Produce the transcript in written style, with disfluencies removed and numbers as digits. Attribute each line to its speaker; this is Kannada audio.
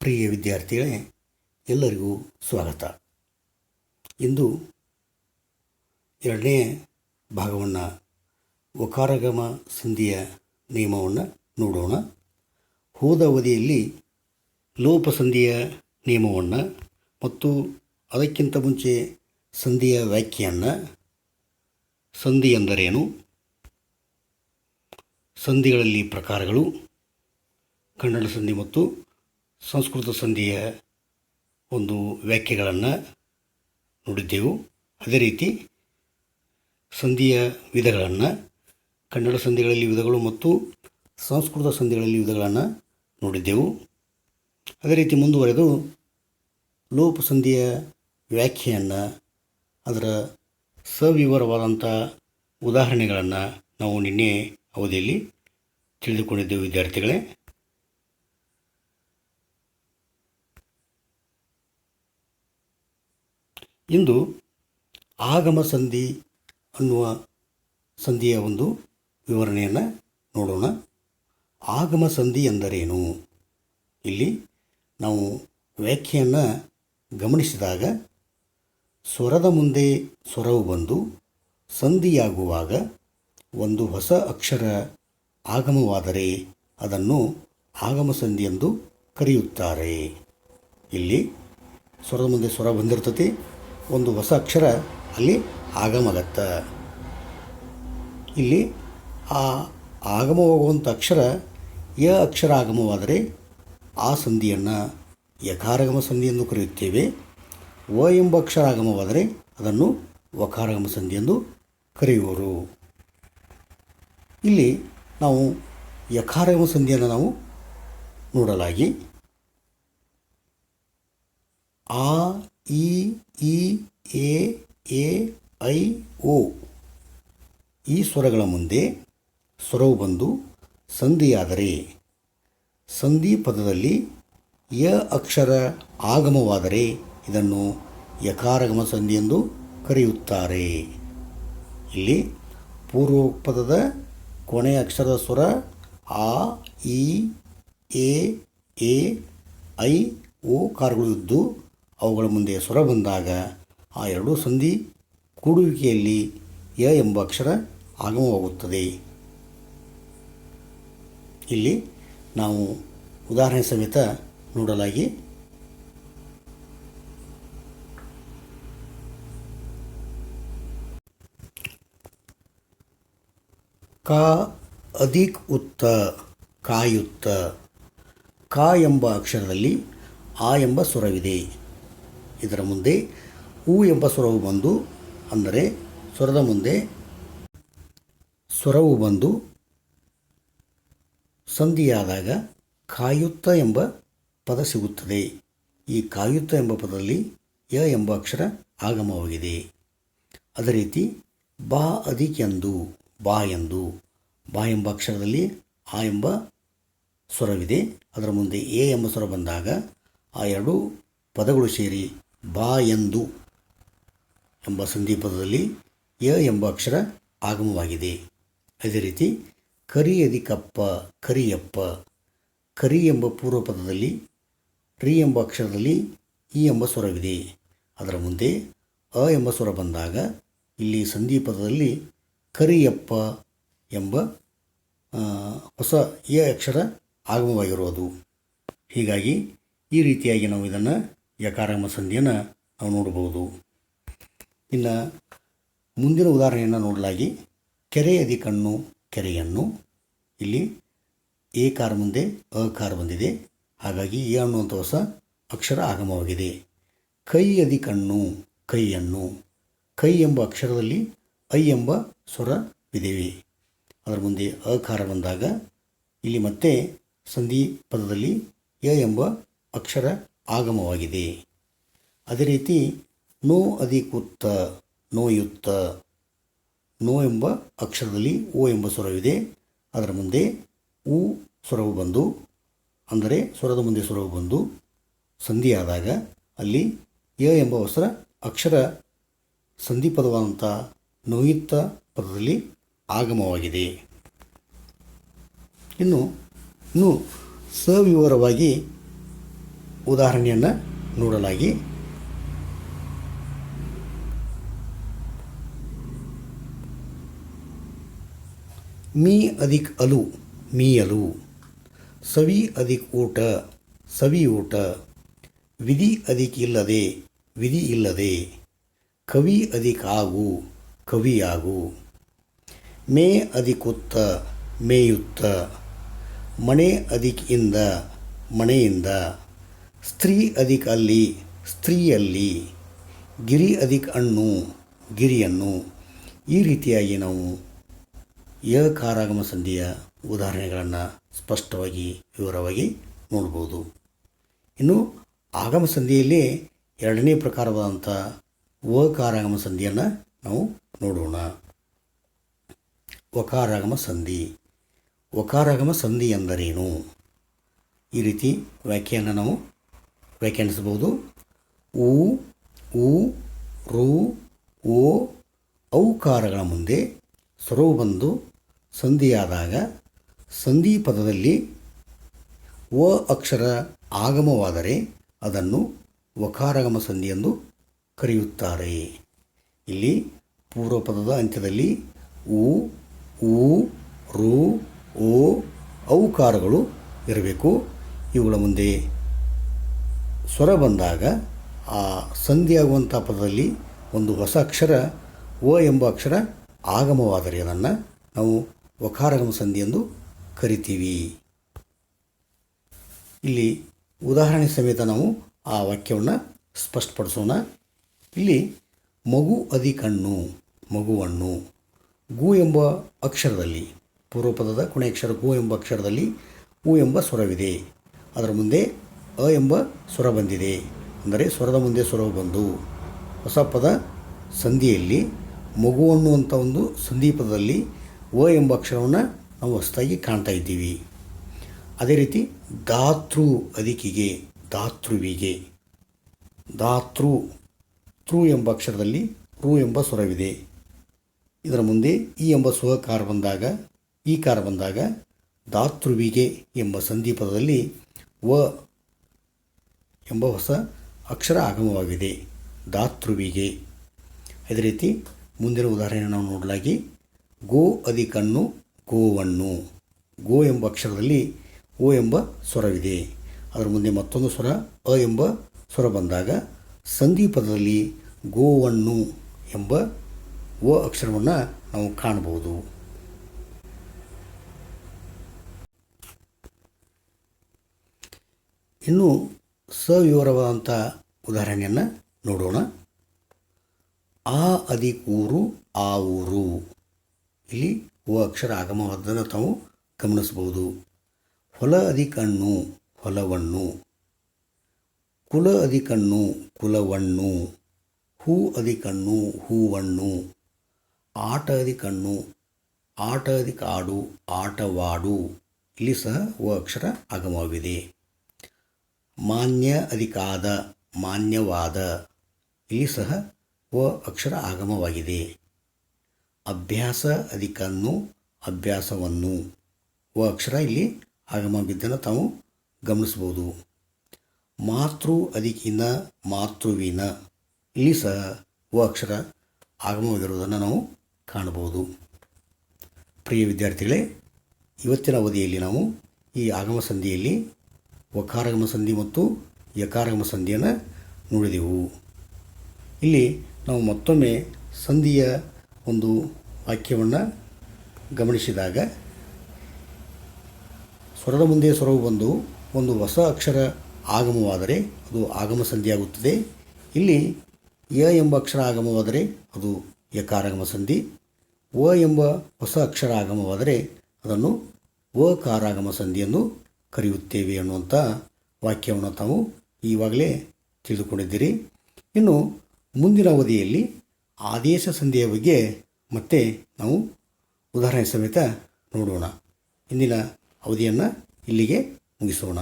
Speaker 1: ಪ್ರಿಯ ವಿದ್ಯಾರ್ಥಿಗಳೇ, ಎಲ್ಲರಿಗೂ ಸ್ವಾಗತ. ಇಂದು ಎರಡನೇ ಭಾಗವನ್ನು ಒಕಾರಗಮ ಸಂಧಿಯ ನಿಯಮವನ್ನು ನೋಡೋಣ. ಹೋದ ಅವಧಿಯಲ್ಲಿ ಲೋಪಸಂಧಿಯ ನಿಯಮವನ್ನು ಮತ್ತು ಅದಕ್ಕಿಂತ ಮುಂಚೆ ಸಂಧಿಯ ವ್ಯಾಖ್ಯೆಯನ್ನು, ಸಂಧಿ ಎಂದರೇನು, ಸಂಧಿಗಳಲ್ಲಿ ಪ್ರಕಾರಗಳು, ಕನ್ನಡ ಸಂಧಿ ಮತ್ತು ಸಂಸ್ಕೃತ ಸಂಧಿಯ ಒಂದು ವ್ಯಾಖ್ಯೆಗಳನ್ನು ನೋಡಿದ್ದೆವು. ಅದೇ ರೀತಿ ಸಂಧಿಯ ವಿಧಗಳನ್ನು, ಕನ್ನಡ ಸಂಧಿಗಳಲ್ಲಿ ವಿಧಗಳು ಮತ್ತು ಸಂಸ್ಕೃತ ಸಂಧಿಗಳಲ್ಲಿ ವಿಧಗಳನ್ನು ನೋಡಿದ್ದೆವು. ಅದೇ ರೀತಿ ಮುಂದುವರೆದು ಲೋಪಸಂಧಿಯ ವ್ಯಾಖ್ಯೆಯನ್ನು, ಅದರ ಸವಿವರವಾದಂಥ ಉದಾಹರಣೆಗಳನ್ನು ನಾವು ನಿನ್ನೆ ಅವಧಿಯಲ್ಲಿ ತಿಳಿದುಕೊಂಡಿದ್ದೆವು ವಿದ್ಯಾರ್ಥಿಗಳೇ. ಇಂದು ಆಗಮ ಸಂಧಿ ಅನ್ನುವ ಸಂಧಿಯ ಒಂದು ವಿವರಣೆಯನ್ನು ನೋಡೋಣ. ಆಗಮ ಸಂಧಿ ಎಂದರೇನು? ಇಲ್ಲಿ ನಾವು ವ್ಯಾಖ್ಯೆಯನ್ನು ಗಮನಿಸಿದಾಗ, ಸ್ವರದ ಮುಂದೆ ಸ್ವರವು ಬಂದು ಸಂಧಿಯಾಗುವಾಗ ಒಂದು ಹೊಸ ಅಕ್ಷರ ಆಗಮವಾದರೆ ಅದನ್ನು ಆಗಮ ಸಂಧಿ ಎಂದು ಕರೆಯುತ್ತಾರೆ. ಇಲ್ಲಿ ಸ್ವರದ ಮುಂದೆ ಸ್ವರ ಬಂದಿರ್ತತಿ, ಒಂದು ಹೊಸ ಅಕ್ಷರ ಅಲ್ಲಿ ಆಗಮಗತ್ತ. ಇಲ್ಲಿ ಆ ಆಗಮವಾಗುವಂಥ ಅಕ್ಷರ ಯ ಅಕ್ಷರ ಆಗಮವಾದರೆ ಆ ಸಂಧಿಯನ್ನು ಯಕಾರಗಮ ಸಂಧಿ ಎಂದು ಕರೆಯುತ್ತೇವೆ. ವ ಎಂಬ ಅಕ್ಷರ ಆಗಮವಾದರೆ ಅದನ್ನು ವಕಾರಗಮ ಸಂಧಿ ಎಂದು ಕರೆಯುವರು. ಇಲ್ಲಿ ನಾವು ಯಕಾರಗಮ ಸಂಧಿಯನ್ನು ನಾವು ನೋಡಲಾಗಿ, ಆ, ಇ, ಈ, ಎ, ಐ, ಓ ಈ ಸ್ವರಗಳ ಮುಂದೆ ಸ್ವರವು ಬಂದು ಸಂಧಿಯಾದರೆ, ಸಂಧಿ ಪದದಲ್ಲಿ ಯ ಅಕ್ಷರ ಆಗಮವಾದರೆ ಇದನ್ನು ಯಕಾರಗಮ ಸಂಧಿ ಎಂದು ಕರೆಯುತ್ತಾರೆ. ಇಲ್ಲಿ ಪೂರ್ವ ಪದದ ಕೊನೆಯ ಅಕ್ಷರದ ಸ್ವರ ಆ, ಇ, ಎ, ಐ, ಓ ಕಾರಗಳು ಇದ್ದು ಅವುಗಳ ಮುಂದೆ ಸ್ವರ ಬಂದಾಗ ಆ ಎರಡೂ ಸಂಧಿ ಕೂಡುವಿಕೆಯಲ್ಲಿ ಯ ಎಂಬ ಅಕ್ಷರ ಆಗಮವಾಗುತ್ತದೆ. ಇಲ್ಲಿ ನಾವು ಉದಾಹರಣೆ ಸಮೇತ ನೋಡಲಾಗಿ, ಕ ಅಧಿಕ್ ಉತ್ತ, ಕಾಯುತ್ತ. ಕ ಎಂಬ ಅಕ್ಷರದಲ್ಲಿ ಆ ಎಂಬ ಸ್ವರವಿದೆ. ಇದರ ಮುಂದೆ ಉ ಎಂಬ ಸ್ವರವು ಬಂದು, ಅಂದರೆ ಸ್ವರದ ಮುಂದೆ ಸ್ವರವು ಬಂದು ಸಂಧಿಯಾದಾಗ ಕಾಯುತ್ತ ಎಂಬ ಪದ ಸಿಗುತ್ತದೆ. ಈ ಕಾಯುತ್ತ ಎಂಬ ಪದದಲ್ಲಿ ಯ ಎಂಬ ಅಕ್ಷರ ಆಗಮವಾಗಿದೆ. ಅದೇ ರೀತಿ ಬಾ ಅಧಿಕೆಂದು, ಬಾ ಎಂದು. ಬಾ ಎಂಬ ಅಕ್ಷರದಲ್ಲಿ ಆ ಎಂಬ ಸ್ವರವಿದೆ. ಅದರ ಮುಂದೆ ಎ ಎಂಬ ಸ್ವರ ಬಂದಾಗ ಆ ಎರಡೂ ಪದಗಳು ಸೇರಿ ಬಾ ಎಂದು ಎಂಬ ಸಂಧಿ ಪದದಲ್ಲಿ ಯ ಎಂಬ ಅಕ್ಷರ ಆಗಮವಾಗಿದೆ. ಅದೇ ರೀತಿ ಕರಿ ಅಧಿಕಪ್ಪ, ಕರಿಯಪ್ಪ. ಕರಿ ಎಂಬ ಪೂರ್ವ ಪದದಲ್ಲಿ ರಿ ಎಂಬ ಅಕ್ಷರದಲ್ಲಿ ಇ ಎಂಬ ಸ್ವರವಿದೆ. ಅದರ ಮುಂದೆ ಅ ಎಂಬ ಸ್ವರ ಬಂದಾಗ ಇಲ್ಲಿ ಸಂಧಿ ಪದದಲ್ಲಿ ಕರಿಯಪ್ಪ ಎಂಬ ಹೊಸ ಎ ಅಕ್ಷರ ಆಗಮವಾಗಿರುವುದು. ಹೀಗಾಗಿ ಈ ರೀತಿಯಾಗಿ ನಾವು ಇದನ್ನು ಯಕಾರಗಮ ಸಂಧಿಯನ್ನು ನಾವು ನೋಡಬಹುದು. ಇನ್ನು ಮುಂದಿನ ಉದಾಹರಣೆಯನ್ನು ನೋಡಲಾಗಿ, ಕೆರೆ ಅಧಿಕಣ್ಣು, ಕೆರೆಯನ್ನು. ಇಲ್ಲಿ ಎ ಕಾರ ಮುಂದೆ ಅ ಕಾರ ಬಂದಿದೆ, ಹಾಗಾಗಿ ಎ ಅನ್ನುವಂಥ ಹೊಸ ಅಕ್ಷರ ಆಗಮವಾಗಿದೆ. ಕೈ ಅಧಿಕಣ್ಣು, ಕೈಯನ್ನು. ಕೈ ಎಂಬ ಅಕ್ಷರದಲ್ಲಿ ಐ ಎಂಬ ಸ್ವರವಿದೆ. ಅದರ ಮುಂದೆ ಅಕಾರ ಬಂದಾಗ ಇಲ್ಲಿ ಮತ್ತೆ ಸಂಧಿ ಪದದಲ್ಲಿ ಯ ಎಂಬ ಅಕ್ಷರ ಆಗಮವಾಗಿದೆ. ಅದೇ ರೀತಿ ನೋ ಅಧಿಕುತ್ತ, ನೋಯುತ್ತ. ನೋ ಎಂಬ ಅಕ್ಷರದಲ್ಲಿ ಓ ಎಂಬ ಸ್ವರವಿದೆ. ಅದರ ಮುಂದೆ ಉ ಸ್ವರವು ಬಂದು, ಅಂದರೆ ಸ್ವರದ ಮುಂದೆ ಸ್ವರವು ಬಂದು ಸಂಧಿಯಾದಾಗ ಅಲ್ಲಿ ಯ ಎಂಬ ಹೊಸ ಅಕ್ಷರ ಸಂಧಿ ಪದವಾದಂಥ ನೋಯುತ್ತ ಪದದಲ್ಲಿ ಆಗಮವಾಗಿದೆ. ಇನ್ನು ಸವಿವರವಾಗಿ ಉದಾಹರಣೆಯನ್ನು ನೋಡಲಾಗಿ. ಮೀ ಅಧಿಕ್ ಅಲು ಮೀಯಲು, ಸವಿ ಅಧಿಕ್ ಊಟ ಸವಿ ಊಟ, ವಿಧಿ ಅಧಿಕ್ ಇಲ್ಲದೆ ವಿಧಿ ಇಲ್ಲದೆ, ಕವಿ ಅಧಿಕ್ ಆಗು ಕವಿಯಾಗು, ಮೇ ಅಧಿಕುತ್ತ ಮೇಯುತ್ತ, ಮನೆ ಅಧಿಕ್ ಇಂದ ಮನೆಯಿಂದ, ಸ್ತ್ರೀ ಅಧಿಕ್ ಅಲ್ಲಿ ಸ್ತ್ರೀಯಲ್ಲಿ, ಗಿರಿ ಅಧಿಕ್ ಹಣ್ಣು ಗಿರಿಯನ್ನು. ಈ ರೀತಿಯಾಗಿ ನಾವು ಯಕಾರಾಗಮ ಸಂಧಿಯ ಉದಾಹರಣೆಗಳನ್ನು ಸ್ಪಷ್ಟವಾಗಿ ವಿವರವಾಗಿ ನೋಡ್ಬೋದು. ಇನ್ನು ಆಗಮ ಸಂಧಿಯಲ್ಲಿ ಎರಡನೇ ಪ್ರಕಾರವಾದಂಥ ವಕಾರಾಗಮ ಸಂಧಿಯನ್ನು ನಾವು ನೋಡೋಣ. ವಕಾರಾಗಮ ಸಂಧಿ. ವಕಾರಾಗಮ ಸಂಧಿ ಎಂದರೇನು? ಈ ರೀತಿ ವ್ಯಾಖ್ಯೆಯನ್ನು ನಾವು ವ್ಯಾಖ್ಯಾನಿಸಬಹುದು. ಉ ಉ ರು ಓ ಔಕಾರಗಳ ಮುಂದೆ ಸ್ವರವು ಬಂದು ಸಂಧಿಯಾದಾಗ ಸಂಧಿ ಪದದಲ್ಲಿ ವ ಅಕ್ಷರ ಆಗಮವಾದರೆ ಅದನ್ನು ವಕಾರಾಗಮ ಸಂಧಿ ಎಂದು ಕರೆಯುತ್ತಾರೆ. ಇಲ್ಲಿ ಪೂರ್ವಪದದ ಅಂತ್ಯದಲ್ಲಿ ಉ ಉ ರು ಓ ಔಕಾರಗಳು ಇರಬೇಕು. ಇವುಗಳ ಮುಂದೆ ಸ್ವರ ಬಂದಾಗ ಆ ಸಂಧಿಯಾಗುವಂಥ ಪದದಲ್ಲಿ ಒಂದು ಹೊಸ ಅಕ್ಷರ ವ ಎಂಬ ಅಕ್ಷರ ಆಗಮವಾದರೆ ಅದನ್ನು ನಾವು ವಕಾರಾಗಮ ಸಂಧಿ ಎಂದು ಕರಿತೀವಿ. ಇಲ್ಲಿ ಉದಾಹರಣೆ ಸಮೇತ ನಾವು ಆ ವಾಕ್ಯವನ್ನು ಸ್ಪಷ್ಟಪಡಿಸೋಣ. ಇಲ್ಲಿ ಮಗು ಅಧಿಕಣ್ಣು ಮಗುವನ್ನು, ಗು ಎಂಬ ಅಕ್ಷರದಲ್ಲಿ ಪೂರ್ವಪದದ ಕೊನೆಯ ಅಕ್ಷರ ಗು ಎಂಬ ಅಕ್ಷರದಲ್ಲಿ ಉ ಎಂಬ ಸ್ವರವಿದೆ. ಅದರ ಮುಂದೆ ಅ ಎಂಬ ಸ್ವರ ಬಂದಿದೆ. ಅಂದರೆ ಸ್ವರದ ಮುಂದೆ ಸ್ವರವು ಬಂದು ಹೊಸ ಪದ ಸಂಧಿಯಲ್ಲಿ ಮಗುವನ್ನು ಅಂತ ಒಂದು ಸಂಧಿ ಪದದಲ್ಲಿ ವ ಎಂಬ ಅಕ್ಷರವನ್ನು ನಾವು ಹೊಸದಾಗಿ ಕಾಣ್ತಾ ಇದ್ದೀವಿ. ಅದೇ ರೀತಿ ಧಾತೃ ಅಧಿಕಿಗೆ ಧಾತೃವಿಗೆ, ಧಾತೃ ತೃ ಎಂಬ ಅಕ್ಷರದಲ್ಲಿ ರು ಎಂಬ ಸ್ವರವಿದೆ. ಇದರ ಮುಂದೆ ಈ ಎಂಬ ಸ್ವಕಾರ ಬಂದಾಗ ಈ ಕಾರ ಬಂದಾಗ ಧಾತೃವಿಗೆ ಎಂಬ ಸಂಧಿ ಪದದಲ್ಲಿ ವ ಎಂಬ ಹೊಸ ಅಕ್ಷರ ಆಗಮವಾಗಿದೆ, ಧಾತೃವಿಗೆ. ಅದೇ ರೀತಿ ಮುಂದಿನ ಉದಾಹರಣೆ ನಾವು ನೋಡಲಾಗಿ ಗೋ ಅಧಿಕಣ್ಣು ಗೋವನ್ನು, ಗೋ ಎಂಬ ಅಕ್ಷರದಲ್ಲಿ ಓ ಎಂಬ ಸ್ವರವಿದೆ. ಅದರ ಮುಂದೆ ಮತ್ತೊಂದು ಸ್ವರ ಅ ಎಂಬ ಸ್ವರ ಬಂದಾಗ ಸಂಧಿ ಪದದಲ್ಲಿ ಗೋವನ್ನು ಎಂಬ ವ ಅಕ್ಷರವನ್ನು ನಾವು ಕಾಣಬಹುದು. ಇನ್ನು ಸವಿವರವಾದಂಥ ಉದಾಹರಣೆಯನ್ನು ನೋಡೋಣ. ಆ ಅಧಿಕ್ ಊರು ಆ ಊರು. ಇಲ್ಲಿ ವ ಅಕ್ಷರ ಆಗಮವಾದ್ದನ್ನು ತಾವು ಗಮನಿಸಬಹುದು. ಹೊಲ ಅಧಿಕ್ ಹಣ್ಣು ಹೊಲವನ್ನು, ಕುಲ ಅಧಿಕ್ ಹಣ್ಣು ಕುಲವನ್ನು, ಹೂ ಅಧಿಕ್ ಹಣ್ಣು ಹೂವನ್ನು, ಆಟ ಅಧಿಕ್ ಹಣ್ಣು ಆಟ ಅಧಿಕ್ ಆಡು ಆಟವಾಡು. ಇಲ್ಲಿ ಸಹ ವ ಅಕ್ಷರ ಆಗಮವಾಗಿದೆ. ಮಾನ್ಯ ಅಧಿಕಾದ ಮಾನ್ಯವಾದ. ಇಲ್ಲಿ ಸಹ ವ ಅಕ್ಷರ ಆಗಮವಾಗಿದೆ. ಅಭ್ಯಾಸ ಅಧಿಕನ್ನು ಅಭ್ಯಾಸವನ್ನು. ವ ಅಕ್ಷರ ಇಲ್ಲಿ ಆಗಮವಿದ್ದನ್ನು ತಾವು ಗಮನಿಸ್ಬೋದು. ಮಾತೃ ಅಧಿಕಿನ ಮಾತೃವಿನ. ಇಲ್ಲಿ ಸಹ ವ ಅಕ್ಷರ ಆಗಮವಾಗಿರುವುದನ್ನು ನಾವು ಕಾಣಬಹುದು. ಪ್ರಿಯ ವಿದ್ಯಾರ್ಥಿಗಳೇ, ಇವತ್ತಿನ ಅವಧಿಯಲ್ಲಿ ನಾವು ಈ ಆಗಮ ಸಂಧಿಯಲ್ಲಿ ವಕಾರಾಗಮ ಸಂಧಿ ಮತ್ತು ಯಕಾರಾಗಮ ಸಂಧಿಯನ್ನು ನೋಡಿದೆವು. ಇಲ್ಲಿ ನಾವು ಮತ್ತೊಮ್ಮೆ ಸಂಧಿಯ ಒಂದು ವಾಕ್ಯವನ್ನು ಗಮನಿಸಿದಾಗ ಸ್ವರದ ಮುಂದೆ ಸ್ವರವು ಬಂದು ಒಂದು ಹೊಸ ಅಕ್ಷರ ಆಗಮವಾದರೆ ಅದು ಆಗಮ ಸಂಧಿಯಾಗುತ್ತದೆ. ಇಲ್ಲಿ ಯ ಎಂಬ ಅಕ್ಷರ ಆಗಮವಾದರೆ ಅದು ಯಕಾರಾಗಮ ಸಂಧಿ. ವ ಎಂಬ ಹೊಸ ಅಕ್ಷರ ಆಗಮವಾದರೆ ಅದನ್ನು ವಕಾರಾಗಮ ಸಂಧಿ ಎಂದು ಕರೆಯುತ್ತೇವೆ ಅನ್ನುವಂಥ ವಾಕ್ಯವನ್ನು ತಾವು ಈವಾಗಲೇ ತಿಳಿದುಕೊಂಡಿದ್ದೀರಿ. ಇನ್ನು ಮುಂದಿನ ಅವಧಿಯಲ್ಲಿ ಆದೇಶ ಸಂಧಿಯ ಬಗ್ಗೆ ಮತ್ತೆ ನಾವು ಉದಾಹರಣೆ ಸಮೇತ ನೋಡೋಣ. ಇಂದಿನ ಅವಧಿಯನ್ನು ಇಲ್ಲಿಗೆ ಮುಗಿಸೋಣ.